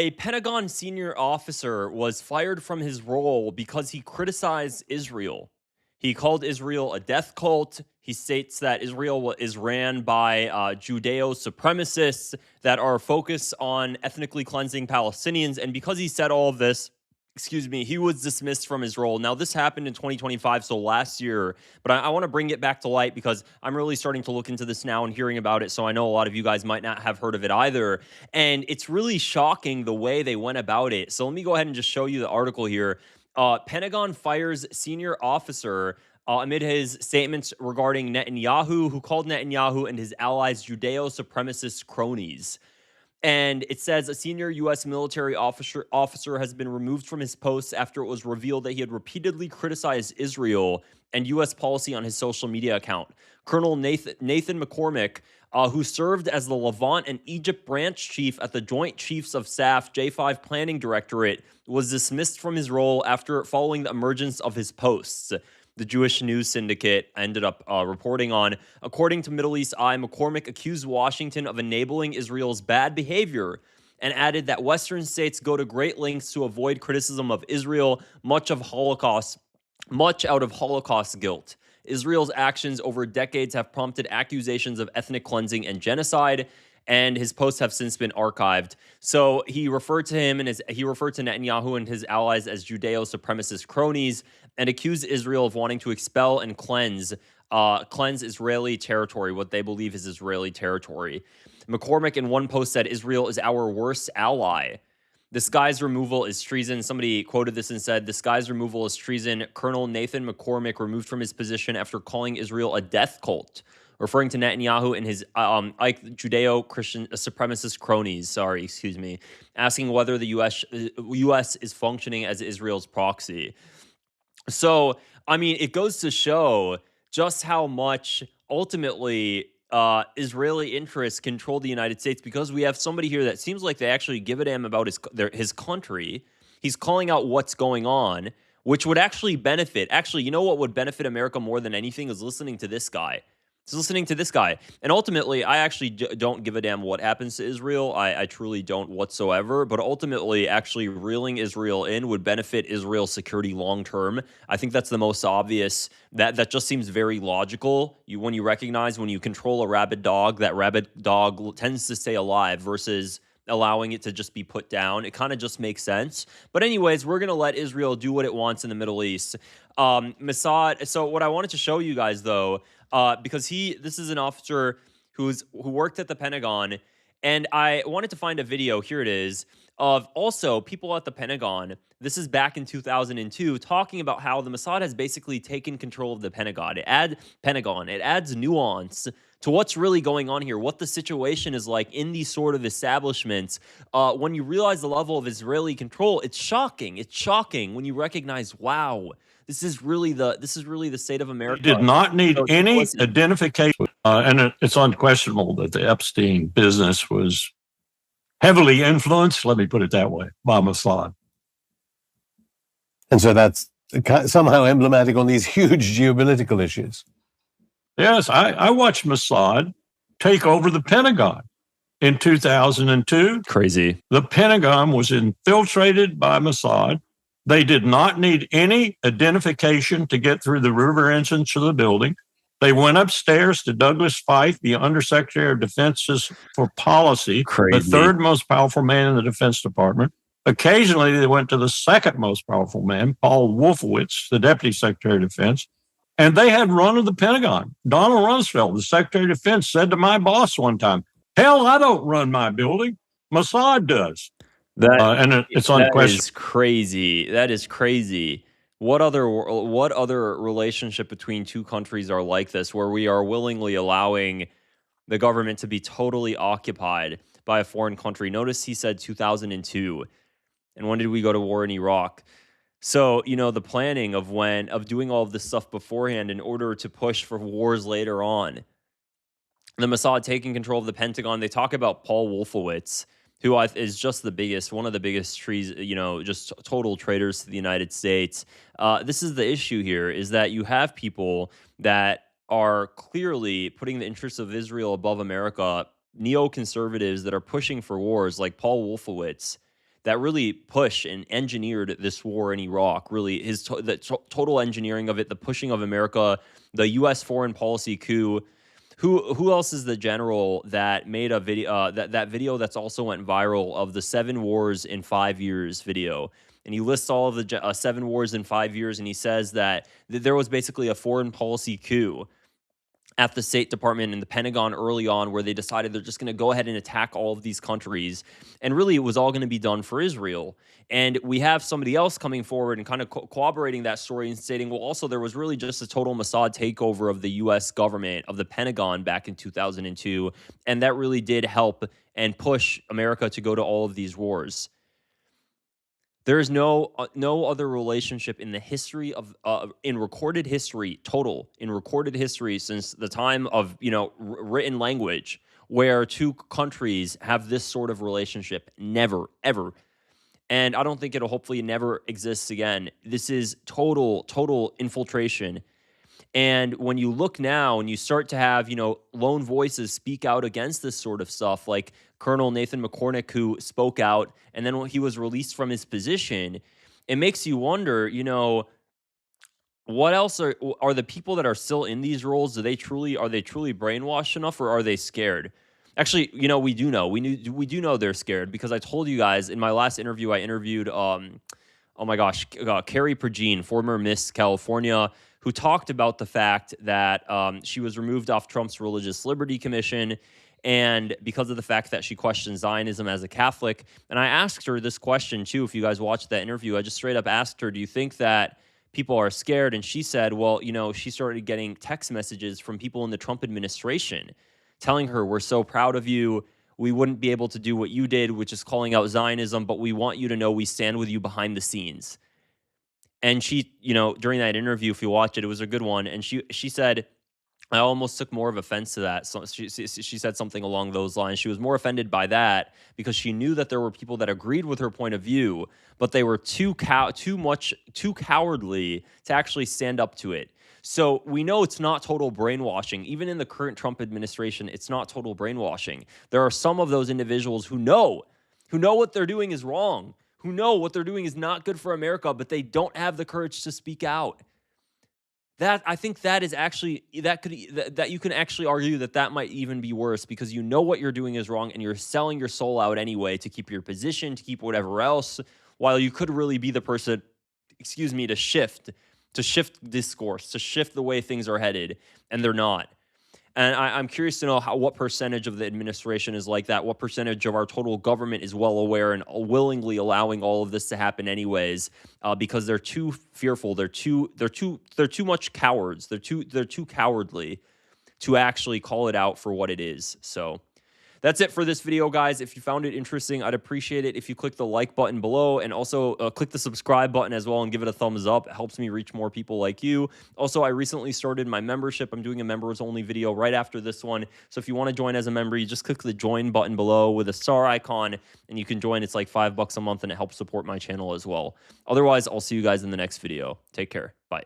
A Pentagon senior officer was fired from his role because he criticized Israel. He called Israel a death cult. He states that Israel is ran by Judeo-Supremacists that are focused on ethnically cleansing Palestinians. And because he said all of this, he was dismissed from his role. Now, this happened in 2025, so last year, but I want to bring it back to light because I'm really starting to look into this now and hearing about it, so I know a lot of you guys might not have heard of it either, and it's really shocking the way they went about it. So let me go ahead and just show you the article here. Pentagon fires senior officer amid his statements regarding Netanyahu, who called Netanyahu and his allies Judeo-Supremacist cronies. And it says a senior U.S. military officer has been removed from his post after it was revealed that he had repeatedly criticized Israel and U.S. policy on his social media account. Colonel Nathan McCormick, who served as the Levant and Egypt branch chief at the Joint Chiefs of Staff J5 Planning Directorate, was dismissed from his role after following the emergence of his posts. The Jewish News Syndicate ended up reporting on. According to Middle East Eye, McCormick accused Washington of enabling Israel's bad behavior and added that Western states go to great lengths to avoid criticism of Israel, much out of Holocaust guilt. Israel's actions over decades have prompted accusations of ethnic cleansing and genocide, and his posts have since been archived. So he referred to Netanyahu and his allies as Judeo-Supremacist cronies and accused Israel of wanting to expel and cleanse Israeli territory, what they believe is Israeli territory. McCormick in one post said, "Israel is our worst ally. This guy's removal is treason." Somebody quoted this and said, "This guy's removal is treason. Colonel Nathan McCormick removed from his position after calling Israel a death cult," referring to Netanyahu and his Judeo-Christian supremacist cronies, asking whether the U.S. is functioning as Israel's proxy. So, I mean, it goes to show just how much ultimately Israeli interests control the United States, because we have somebody here that seems like they actually give a damn about his country. He's calling out what's going on, which would actually benefit. Actually, you know what would benefit America more than anything is listening to this guy. And ultimately, I actually don't give a damn what happens to Israel. I truly don't whatsoever. But ultimately, actually reeling Israel in would benefit Israel's security long term. I think that's the most obvious. That just seems very logical. When you control a rabid dog, that rabid dog tends to stay alive versus allowing it to just be put down. It kind of just makes sense. But anyways, we're going to let Israel do what it wants in the Middle East. Mossad. So what I wanted to show you guys, though, because this is an officer who worked at the Pentagon, and I wanted to find a video, here it is, of also people at the Pentagon. This is back in 2002, talking about how the Mossad has basically taken control of the Pentagon. It adds nuance to what's really going on here, what the situation is like in these sort of establishments. When you realize the level of Israeli control, it's shocking. It's shocking when you recognize, wow, this is really the state of America. He did not need any identification, and it's unquestionable that the Epstein business was heavily influenced, let me put it that way, by Mossad. And so that's somehow emblematic on these huge geopolitical issues. Yes, I watched Mossad take over the Pentagon in 2002. Crazy. The Pentagon was infiltrated by Mossad. They did not need any identification to get through the river entrance of the building. They went upstairs to Douglas Feith, the Undersecretary of Defense for Policy, the third most powerful man in the Defense Department. Occasionally, they went to the second most powerful man, Paul Wolfowitz, the Deputy Secretary of Defense, and they had run of the Pentagon. Donald Rumsfeld, the Secretary of Defense, said to my boss one time, "Hell, I don't run my building. Mossad does." And it's unquestionable. That is crazy. That is crazy. What other relationship between two countries are like this, where we are willingly allowing the government to be totally occupied by a foreign country? Notice he said 2002. And when did we go to war in Iraq? So, the planning of doing all of this stuff beforehand in order to push for wars later on. The Mossad taking control of the Pentagon. They talk about Paul Wolfowitz, who is just one of the biggest just total traitors to the United States. This is the issue here, is that you have people that are clearly putting the interests of Israel above America, neoconservatives that are pushing for wars like Paul Wolfowitz. that really pushed and engineered this war in Iraq. Really, the total engineering of it, the pushing of America, the U.S. foreign policy coup. Who else is the general that made a video that video that's also went viral of the 7 wars in 5 years video? And he lists all of the 7 wars in 5 years, and he says that there was basically a foreign policy coup at the State Department and the Pentagon early on, where they decided they're just going to go ahead and attack all of these countries. And really, it was all going to be done for Israel. And we have somebody else coming forward and kind of corroborating that story and stating, well, also, there was really just a total Mossad takeover of the U.S. government, of the Pentagon back in 2002. And that really did help and push America to go to all of these wars. There is no other relationship in the history of in recorded history in recorded history since the time of written language where 2 countries have this sort of relationship. Never, ever. And I don't think it'll hopefully never exists again. This is total infiltration. And when you look now and you start to have, lone voices speak out against this sort of stuff, like Colonel Nathan McCormick, who spoke out, and then when he was released from his position, it makes you wonder, what else are the people that are still in these roles? Are they truly brainwashed enough, or are they scared? Actually, we do know. We do know they're scared, because I told you guys in my last interview, I interviewed, oh my gosh, Carrie Prejean, former Miss California, who talked about the fact that she was removed off Trump's Religious Liberty Commission, and because of the fact that she questioned Zionism as a Catholic. And I asked her this question too. If you guys watched that interview, I just straight up asked her, do you think that people are scared? And she said, well, she started getting text messages from people in the Trump administration telling her, we're so proud of you. We wouldn't be able to do what you did, which is calling out Zionism, but we want you to know we stand with you behind the scenes. And she, during that interview, if you watch it, it was a good one. And she said, I almost took more of offense to that. So she said something along those lines. She was more offended by that because she knew that there were people that agreed with her point of view, but they were too cowardly to actually stand up to it. So we know it's not total brainwashing. Even in the current Trump administration, it's not total brainwashing. There are some of those individuals who know what they're doing is wrong, who know what they're doing is not good for America, but they don't have the courage to speak out. That, I think that is actually, that you can actually argue that might even be worse, because you know what you're doing is wrong and you're selling your soul out anyway to keep your position, to keep whatever else, while you could really be the person, to shift discourse, to shift the way things are headed, and they're not. And I'm curious to know what percentage of the administration is like that, what percentage of our total government is well aware and willingly allowing all of this to happen anyways, because they're too fearful, they're too much cowards, they're too cowardly to actually call it out for what it is. So that's it for this video, guys. If you found it interesting, I'd appreciate it if you click the like button below, and also click the subscribe button as well and give it a thumbs up. It helps me reach more people like you. Also, I recently started my membership. I'm doing a members only video right after this one. So if you want to join as a member, you just click the join button below with a star icon and you can join. It's like $5 a month and it helps support my channel as well. Otherwise, I'll see you guys in the next video. Take care. Bye.